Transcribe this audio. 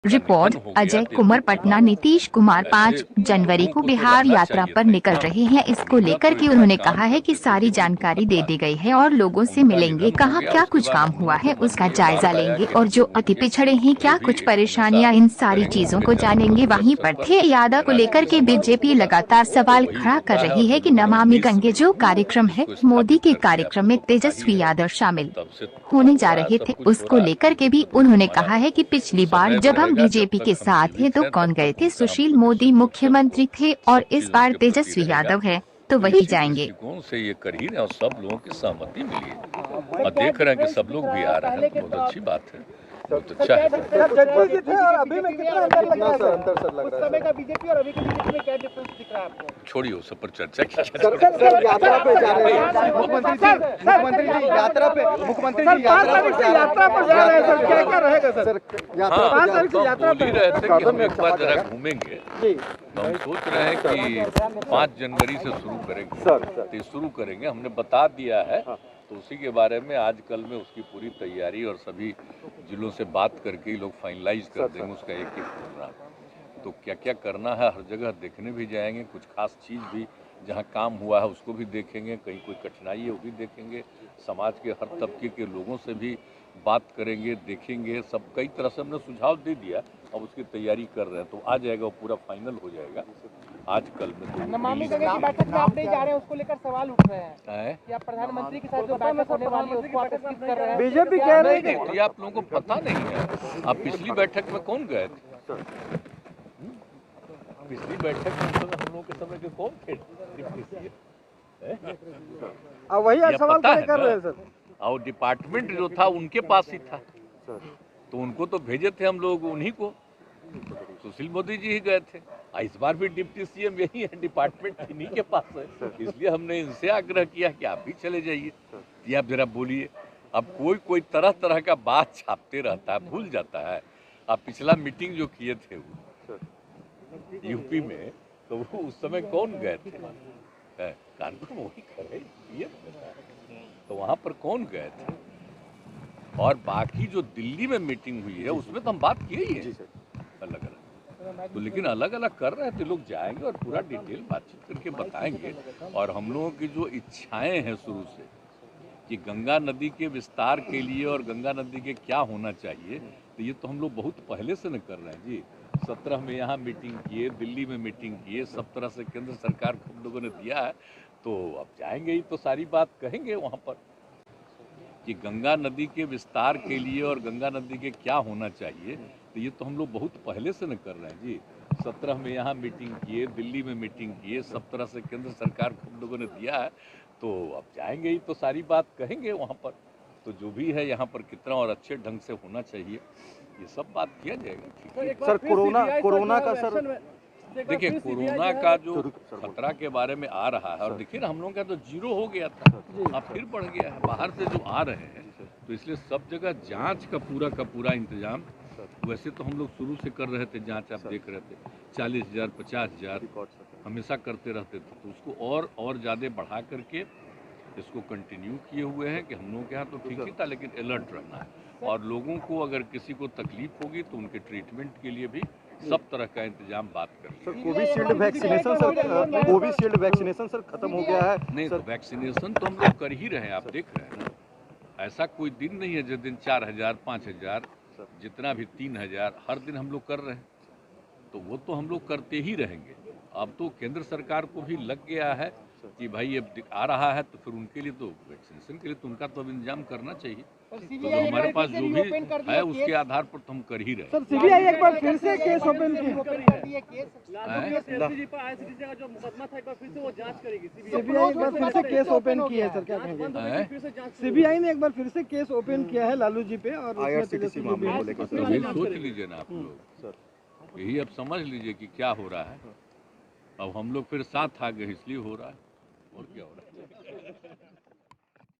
Report Ajay Kumar Patna. Nitish Kumar 5 जनवरी को बिहार यात्रा पर निकल रहे हैं। इसको लेकर के उन्होंने कहा है कि सारी जानकारी दे दी गई है और लोगों से मिलेंगे, कहाँ क्या कुछ काम हुआ है उसका जायजा लेंगे और जो अति पिछड़े हैं क्या कुछ परेशानियां, इन सारी चीजों को जानेंगे। वहीं पर थे यादव को लेकर के बीजेपी लगातार सवाल खड़ा कर रही है कि नमामि गंगे जो कार्यक्रम है, मोदी के कार्यक्रम में तेजस्वी यादव शामिल होने जा रहे थे, उसको लेकर के भी उन्होंने कहा है कि पिछली बार जब हम बीजेपी के साथ थे तो कौन गए थे, सुशील मोदी मुख्यमंत्री थे और इस बार तेजस्वी यादव है तो वही जाएंगे। दृष्टिकोण से ये कर ही रहे और सब लोगों की सहमति मिली है और देख रहे हैं कि सब लोग भी आ रहे हैं, बहुत अच्छी बात है, बहुत अच्छा है। अभी में कितना अंतर लग रहा है? उस समय का बीजेपी और अभी के बीजेपी में क्या डिफरेंस दिख रहा है आपको? छोड़िए उस पर चर्चा की। सर यात्रा पे जा रहे हैं मुख्यमंत्री जी यात्रा पे यात्रा पर जा रहे हैं सर, क्या क्या रहेगा सर? 5 तारीख से यात्रा बोल ही रहे थे कि हम एक बार जरा घूमेंगे, तो हम सोच रहे हैं कि 5 जनवरी से शुरू करेंगे, तो शुरू करेंगे, हमने बता दिया है, तो उसी के बारे में आज कल में उसकी पूरी तैयारी और सभी जिलों से बात करके लोग फाइनलाइज कर देंगे उसका एक एक प्रोग्राम। तो क्या क्या करना है हर जगह देखने भी जाएंगे, कुछ खास चीज़ भी जहाँ काम हुआ है उसको भी देखेंगे, कहीं कोई कठिनाई है वो भी देखेंगे, समाज के हर तबके के लोगों से भी बात करेंगे, देखेंगे, सब कई तरह से हमने सुझाव दे दिया, अब उसकी तैयारी कर रहे हैं, तो आ जाएगा वो पूरा फाइनल हो जाएगा आज कल में। तो नमामि गंगे की बैठक में आप नहीं जा रहे हैं, उसको लेकर सवाल उठ रहे हैं कि आप प्रधानमंत्री के साथ जो बैठक होने वाली है उसको आप स्किप कर रहे हैं। बीजेपी कह रही है तो ये आप लोगों को पता नहीं है, आप पिछली बैठक में कौन गए थे? पिछली बैठक में हम लोगों के समय के कौन थे? वही आप सवाल कर रहे हैं सर। और डिपार्टमेंट जो था उनके पास ही था, तो उनको तो भेजे थे हम लोग उन्हीं को, सुशील मोदी जी ही गए थे। इस बार भी डिप्टी सीएम यही है, डिपार्टमेंट इन्हीं के पास है, इसलिए हमने इनसे आग्रह किया कि आप भी चले जाइए। ये आप जरा बोलिए, अब कोई तरह तरह का बात छापते रहता है, भूल जाता है। आप पिछला मीटिंग जो किए थे वो यूपी में, तो वो उस समय कौन गए थे? कानपुर में वही करे तो वहाँ पर कौन गए थे? और बाकी जो दिल्ली में मीटिंग हुई है उसमें तो हम बात किए ही है अलग अलग, तो लेकिन अलग अलग कर रहे हैं, तो लोग जाएंगे और पूरा डिटेल बातचीत करके बताएंगे। और हम लोगों की जो इच्छाएं हैं शुरू से कि गंगा नदी के विस्तार के लिए और गंगा नदी के क्या होना चाहिए, तो ये तो हम लोग बहुत पहले से न कर रहे हैं जी। 17 में यहाँ मीटिंग किए, दिल्ली में मीटिंग किए, सब तरह से केंद्र सरकार को हम लोगों ने दिया है, तो अब जाएंगे ही तो सारी बात कहेंगे वहाँ पर कि गंगा नदी के विस्तार के लिए और गंगा नदी के क्या होना चाहिए, तो ये तो हम लोग बहुत पहले से न कर रहे हैं जी। 17 में यहाँ मीटिंग किए, दिल्ली में मीटिंग किए, सब तरह से केंद्र सरकार को हम लोगों ने दिया है, तो अब जाएंगे ही तो सारी बात कहेंगे वहाँ पर। तो जो भी है यहाँ पर कितना और अच्छे ढंग से होना चाहिए, ये सब बात किया जाएगा। ठीक है सर, कोरोना का सर देखिए, कोरोना का जो खतरा के बारे में आ रहा है, और देखिए ना हम लोगों का तो 0 हो गया था, अब फिर बढ़ गया है, बाहर से जो आ रहे हैं, तो इसलिए सब जगह जांच का पूरा इंतजाम वैसे तो हम लोग शुरू से कर रहे थे, जांच आप देख रहे थे 40,000 50,000 हमेशा करते रहते थे, तो उसको और ज़्यादा बढ़ा करके इसको कंटिन्यू किए हुए हैं कि हम लोगों के यहाँ तो ठीक ही था, लेकिन अलर्ट रहना है और लोगों को अगर किसी को तकलीफ होगी तो उनके ट्रीटमेंट के लिए भी सब तरह का इंतजाम बात कर। कोविशील्ड वैक्सीनेशन सर खत्म हो गया है। नहीं, तो वैक्सीनेशन तो हम लोग कर ही रहे हैं, आप देख रहे हैं ना, ऐसा कोई दिन नहीं है जिस दिन 4,000 5,000 जितना भी 3,000 हर दिन हम लोग कर रहे हैं, तो वो तो हम लोग करते ही रहेंगे। अब तो केंद्र सरकार को भी लग गया है कि भाई अब आ रहा है, तो फिर उनके लिए तो वैक्सीनेशन के लिए तो उनका तो अब इंतजाम करना चाहिए, तो जो हमारे पास जो भी है उसके आधार पर तो हम कर ही रहे हैं। सर, सीबीआई एक बार फिर से केस ओपन की है, सीबीआई एक बार फिर से केस ओपन की है सर, क्या कहेंगे? सीबीआई ने एक बार फिर से केस ओपन किया है लालू जी पे और IRCTC मामले को लेकर। सोच लीजिए ना आप लोग, यही अब समझ लीजिए कि क्या हो रहा है। अब हम लोग फिर साथ आ गए इसलिए हो रहा है, और क्या हो रहा है।